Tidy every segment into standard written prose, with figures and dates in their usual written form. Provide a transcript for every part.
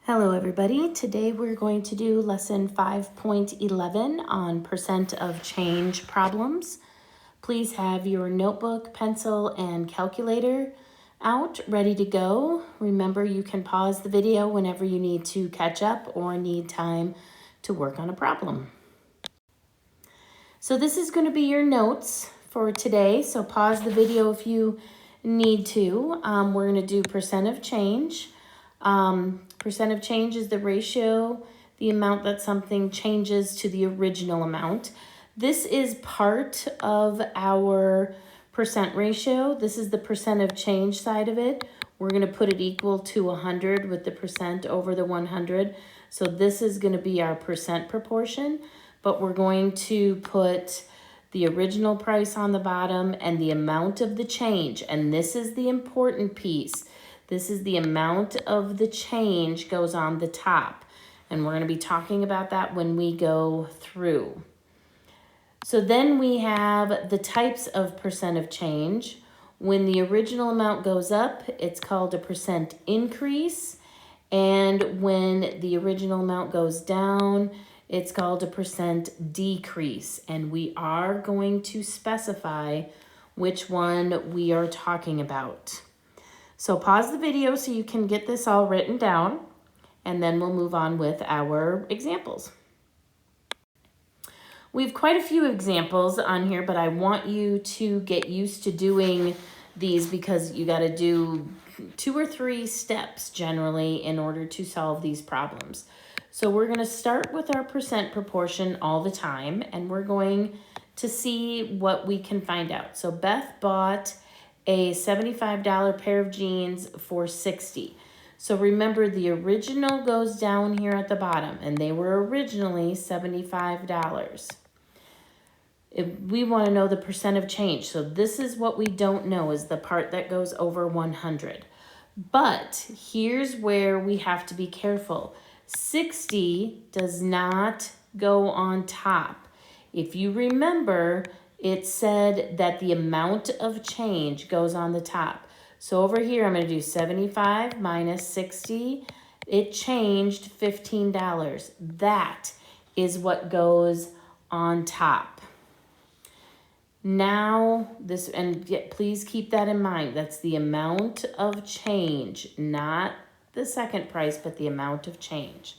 Hello everybody, today we're going to do lesson 5.11 on percent of change problems. Please have your notebook, pencil, and calculator out, ready to go. Remember, you can pause the video whenever you need to catch up or need time to work on a problem. So this is going to be your notes for today, so pause the video if you need to. We're going to do percent of change. Percent of change is the ratio, the amount that something changes to the original amount. This is part of our percent ratio. This is the percent of change side of it. We're going to put it equal to 100 with the percent over the 100. So this is going to be our percent proportion, but we're going to put the original price on the bottom and the amount of the change. And this is the important piece. This is the amount of the change goes on the top. And we're going to be talking about that when we go through. So then we have the types of percent of change. When the original amount goes up, it's called a percent increase. And when the original amount goes down, it's called a percent decrease. And we are going to specify which one we are talking about. So pause the video so you can get this all written down, and then we'll move on with our examples. We have quite a few examples on here, but I want you to get used to doing these because you got to do 2 or 3 steps generally in order to solve these problems. So we're going to start with our percent proportion all the time, and we're going to see what we can find out. So Beth bought a $75 pair of jeans for $60. So remember, the original goes down here at the bottom, and they were originally $75. We want to know the percent of change. So this is what we don't know, is the part that goes over 100. But here's where we have to be careful. 60 does not go on top. If you remember, it said that the amount of change goes on the top. So over here, I'm going to do 75 minus 60. It changed $15. That is what goes on top. Now, please keep that in mind. That's the amount of change, not the second price, but the amount of change.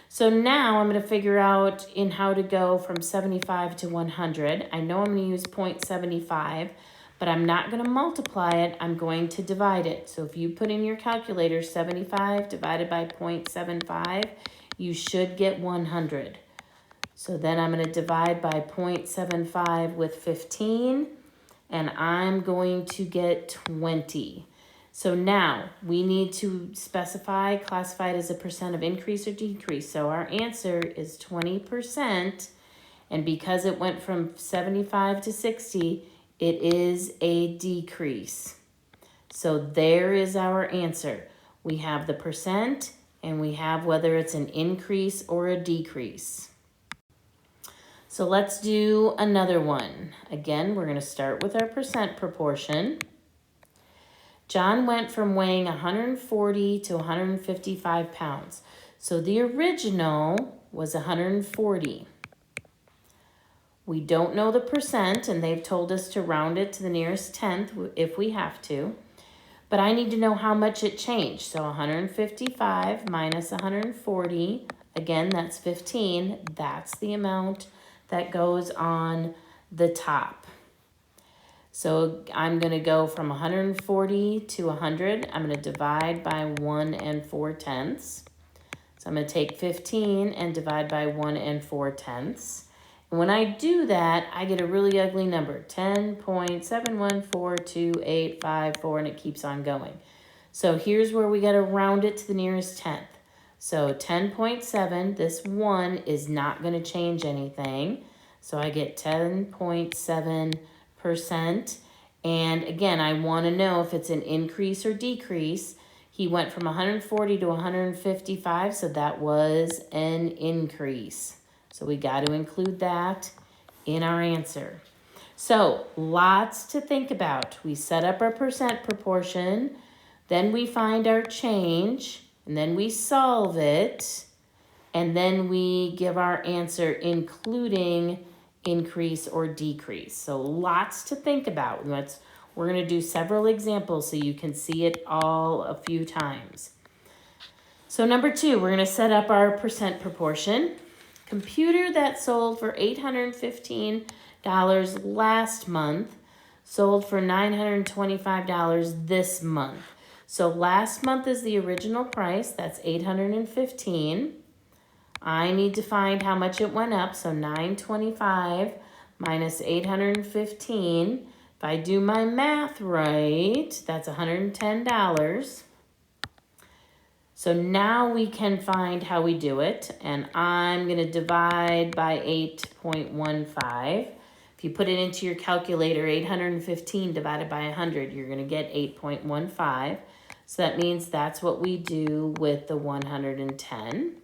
So now I'm going to figure out in how to go from 75 to 100. I know I'm going to use 0.75, but I'm not going to multiply it. I'm going to divide it. So if you put in your calculator 75 divided by 0.75, you should get 100. So then I'm going to divide by 0.75 with 15, and I'm going to get 20. So now we need to classify it as a percent of increase or decrease. So our answer is 20. And because it went from 75 to 60, it is a decrease. So there is our answer. We have the percent, and we have whether it's an increase or a decrease. So let's do another one. Again, we're going to start with our percent proportion. John went from weighing 140 to 155 pounds. So the original was 140. We don't know the percent, and they've told us to round it to the nearest tenth if we have to. But I need to know how much it changed. So 155 minus 140, again, that's 15. That's the amount that goes on the top. So I'm going to go from 140 to 100. I'm going to divide by 1 4/10. So I'm going to take 15 and divide by 1 4/10. And when I do that, I get a really ugly number, 10.714285, and it keeps on going. So here's where we got to round it to the nearest tenth. So 10.7, this 1 is not going to change anything. So I get 10.7%. And again, I want to know if it's an increase or decrease. He went from 140 to 155, so that was an increase. So we got to include that in our answer. So lots to think about. We set up our percent proportion, then we find our change, And then we solve it, and then we give our answer including increase or decrease. So lots to think about. We're going to do several examples so you can see it all a few times. So number 2, we're going to set up our percent proportion. Computer that sold for $815 last month sold for $925 this month. So last month is the original price, that's $815. I need to find how much it went up, so $925 minus $815. If I do my math right, that's $110. So now we can find how we do it, and I'm going to divide by 8.15. If you put it into your calculator, 815 divided by 100, you're going to get 8.15. So that means that's what we do with the 110.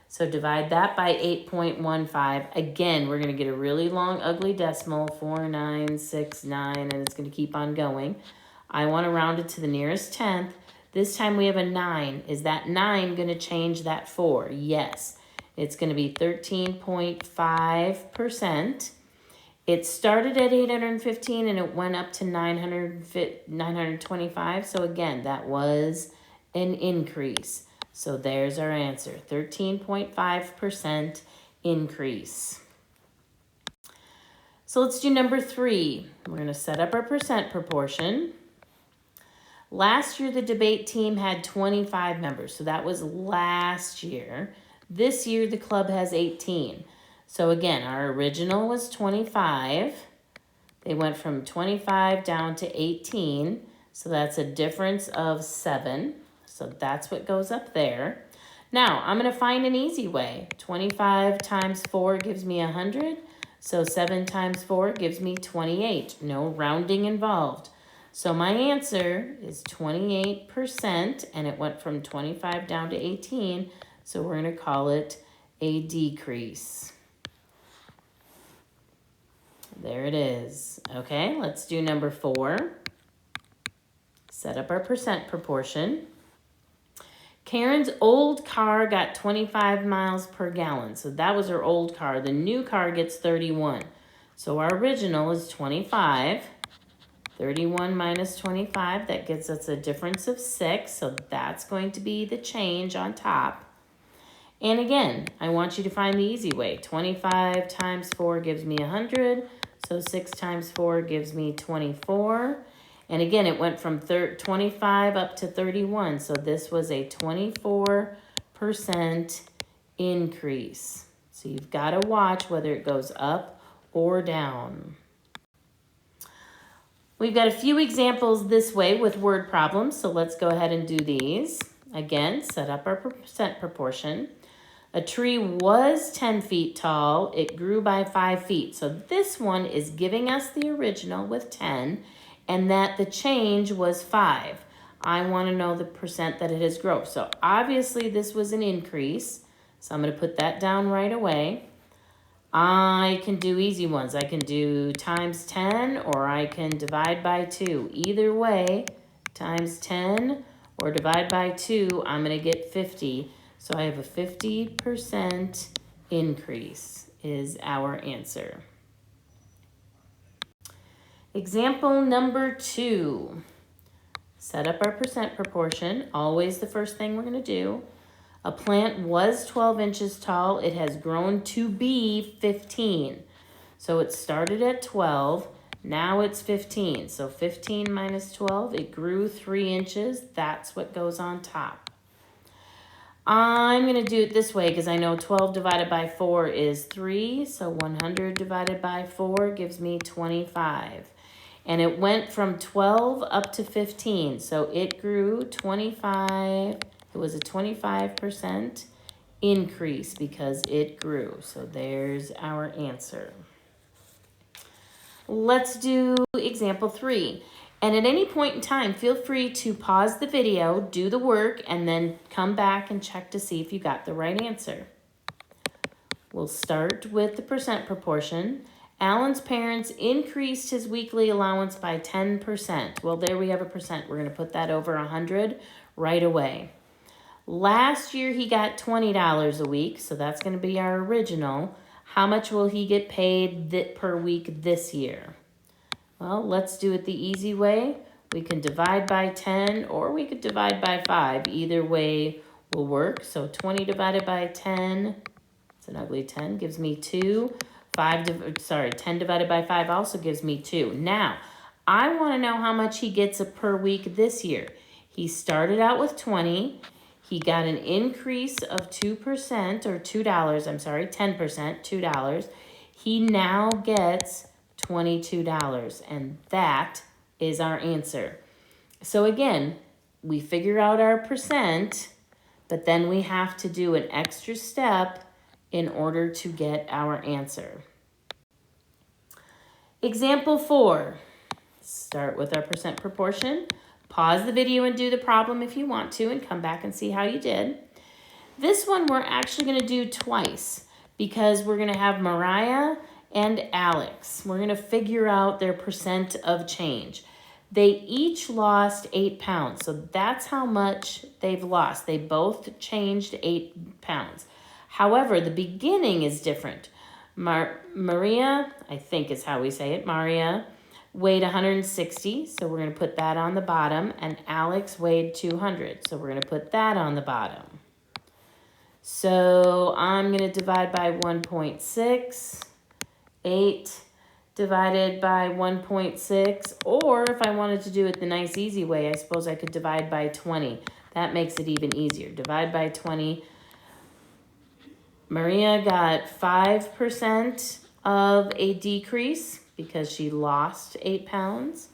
So divide that by 8.15. Again, we're going to get a really long, ugly decimal, 4969, and it's going to keep on going. I want to round it to the nearest tenth. This time we have a 9. Is that 9 going to change that 4? Yes. It's going to be 13.5%. It started at 815 and it went up to 925. So again, that was an increase. So there's our answer, 13.5% increase. So let's do number 3. We're going to set up our percent proportion. Last year, the debate team had 25 members. So that was last year. This year, the club has 18. So again, our original was 25. They went from 25 down to 18. So that's a difference of 7. So that's what goes up there. Now, I'm going to find an easy way. 25 times 4 gives me 100. So 7 times 4 gives me 28. No rounding involved. So my answer is 28%, and it went from 25 down to 18. So we're going to call it a decrease. There it is. Okay, let's do number 4. Set up our percent proportion. Karen's old car got 25 miles per gallon. So that was her old car. The new car gets 31. So our original is 25. 31 minus 25, that gives us a difference of 6. So that's going to be the change on top. And again, I want you to find the easy way. 25 times 4 gives me 100. So 6 times 4 gives me 24. And again, it went from 25 up to 31. So this was a 24% increase. So you've got to watch whether it goes up or down. We've got a few examples this way with word problems. So let's go ahead and do these. Again, set up our percent proportion. A tree was 10 feet tall. It grew by 5 feet. So this one is giving us the original with 10 and that the change was 5. I want to know the percent that it has grown. So obviously this was an increase. So I'm going to put that down right away. I can do easy ones. I can do times 10 or I can divide by 2. Either way, times 10 or divide by 2, I'm going to get 50. So I have a 50% increase is our answer. Example number 2. Set up our percent proportion. Always the first thing we're going to do. A plant was 12 inches tall. It has grown to be 15. So it started at 12. Now it's 15. So 15 minus 12, it grew 3 inches. That's what goes on top. I'm going to do it this way because I know 12 divided by 4 is 3. So 100 divided by 4 gives me 25. And it went from 12 up to 15. So it grew 25. It was a 25% increase because it grew. So there's our answer. Let's do example 3. And at any point in time, feel free to pause the video, do the work, and then come back and check to see if you got the right answer. We'll start with the percent proportion. Alan's parents increased his weekly allowance by 10%. Well, there we have a percent. We're going to put that over 100 right away. Last year he got $20 a week, so that's going to be our original. How much will he get paid per week this year? Well, let's do it the easy way. We can divide by 10 or we could divide by 5. Either way will work. So 20 divided by 10, it's an ugly 10, gives me 2. 10 divided by 5 also gives me 2. Now, I want to know how much he gets per week this year. He started out with 20. He got an increase of 2% or $2, 10%, $2. He now gets $22, and that is our answer. So again, we figure out our percent, but then we have to do an extra step in order to get our answer. Example 4. Start with our percent proportion. Pause the video and do the problem if you want to and come back and see how you did. This one we're actually going to do twice because we're going to have Mariah and Alex. We're going to figure out their percent of change. They each lost 8 pounds, so that's how much they've lost. They both changed 8 pounds. However, the beginning is different. Maria, I think is how we say it, Maria, weighed 160, so we're going to put that on the bottom, and Alex weighed 200, so we're going to put that on the bottom. So I'm going to divide by 1.6, 8 divided by 1.6, or if I wanted to do it the nice easy way, I suppose I could divide by 20. That makes it even easier. Divide by 20. Maria got 5% of a decrease because she lost 8 pounds.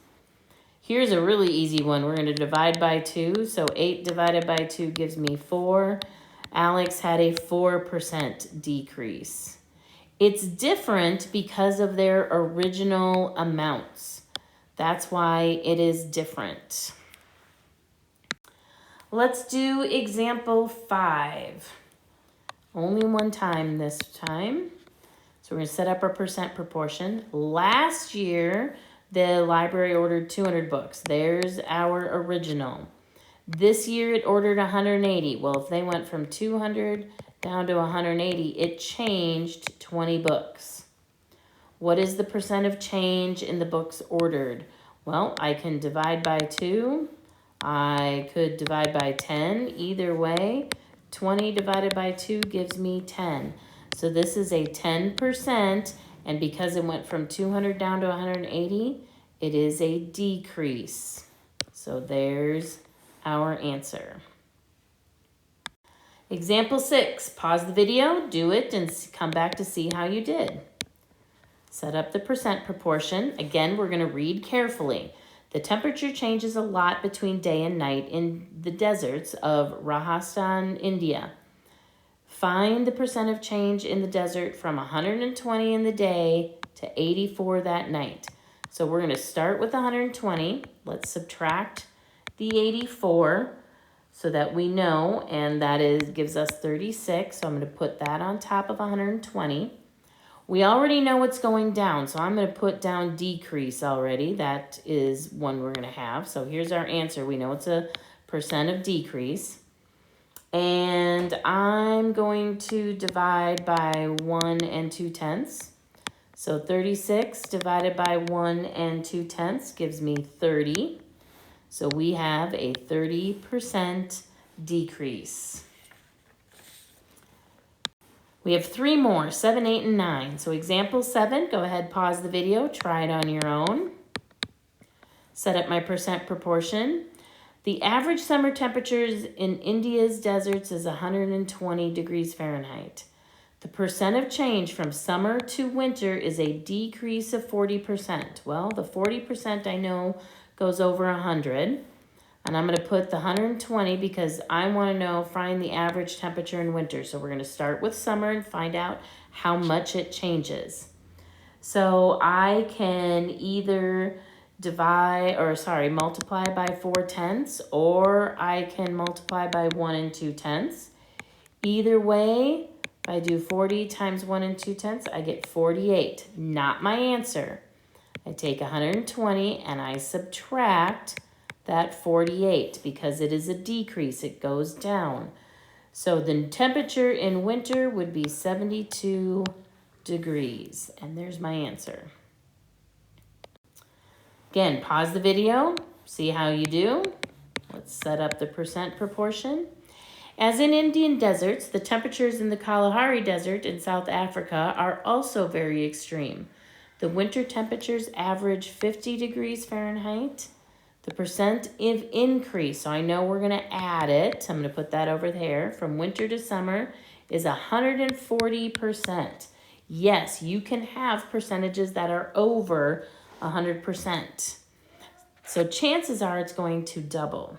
Here's a really easy one. We're going to divide by 2. So 8 divided by 2 gives me 4. Alex had a 4% decrease. It's different because of their original amounts. That's why it is different. Let's do example 5. Only one time this time. So we're going to set up our percent proportion. Last year, the library ordered 200 books. There's our original. This year, it ordered 180. Well, if they went from 200 down to 180, it changed 20 books. What is the percent of change in the books ordered? Well, I can divide by 2. I could divide by 10. Either way, 20 divided by 2 gives me 10. So this is a 10%, and because it went from 200 down to 180, it is a decrease. So there's our answer. Example 6, pause the video, do it, and come back to see how you did. Set up the percent proportion. Again, we're going to read carefully. The temperature changes a lot between day and night in the deserts of Rajasthan, India. Find the percent of change in the desert from 120 in the day to 84 that night. So we're going to start with 120. Let's subtract the 84 so that we know, and that gives us 36. So I'm going to put that on top of 120. We already know what's going down, so I'm going to put down decrease already. That is one we're going to have. So here's our answer. We know it's a percent of decrease. And I'm going to divide by 1 2/10. So 36 divided by 1 2/10 gives me 30. So we have a 30% decrease. We have 3 more, 7, 8, and 9. So example 7, go ahead, pause the video, try it on your own. Set up my percent proportion. The average summer temperatures in India's deserts is 120 degrees Fahrenheit. The percent of change from summer to winter is a decrease of 40%. Well, the 40% I know goes over 100. And I'm going to put the 120 because I want to know, find the average temperature in winter. So we're going to start with summer and find out how much it changes. So I can either multiply by 4/10, or I can multiply by 1 2/10. Either way, if I do 40 times 1 2/10, I get 48. Not my answer. I take 120 and I subtract that 48 because it is a decrease. It goes down. So the temperature in winter would be 72 degrees. And there's my answer. Again, pause the video, see how you do. Let's set up the percent proportion. As in Indian deserts, the temperatures in the Kalahari Desert in South Africa are also very extreme. The winter temperatures average 50 degrees Fahrenheit. The percent of increase, so I know we're going to add it. I'm going to put that over there. From winter to summer is 140%. Yes, you can have percentages that are over 100%. So chances are it's going to double.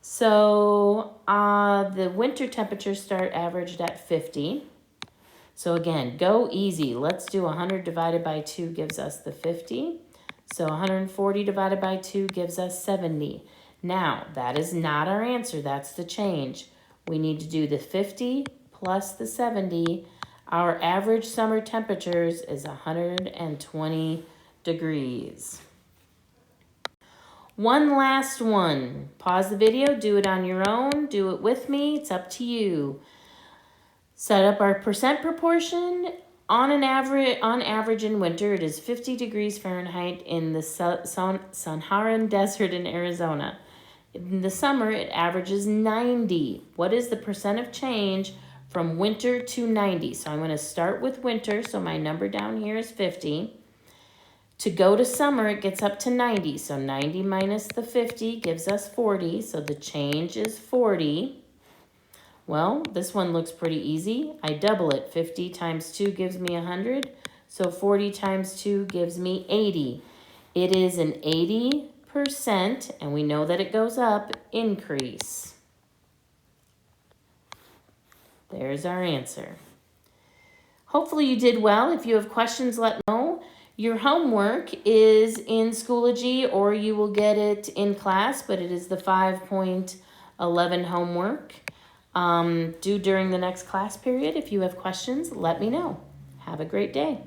So the winter temperatures start averaged at 50. So again, go easy. Let's do 100 divided by 2 gives us the 50. So 140 divided by 2 gives us 70. Now, that is not our answer. That's the change. We need to do the 50 plus the 70. Our average summer temperatures is 120 degrees. One last one. Pause the video, do it on your own, do it with me, it's up to you. Set up our percent proportion. On average in winter, it is 50 degrees Fahrenheit in the Saharan Desert in Arizona. In the summer, it averages 90. What is the percent of change from winter to 90? So I'm going to start with winter, so my number down here is 50. To go to summer, it gets up to 90. So 90 minus the 50 gives us 40. So the change is 40. Well, this one looks pretty easy. I double it. 50 times 2 gives me 100. So 40 times 2 gives me 80. It is an 80%, and we know that it goes up, increase. There's our answer. Hopefully you did well. If you have questions, let me know. Your homework is in Schoology, or you will get it in class, but it is the 5.11 homework due during the next class period. If you have questions, let me know. Have a great day.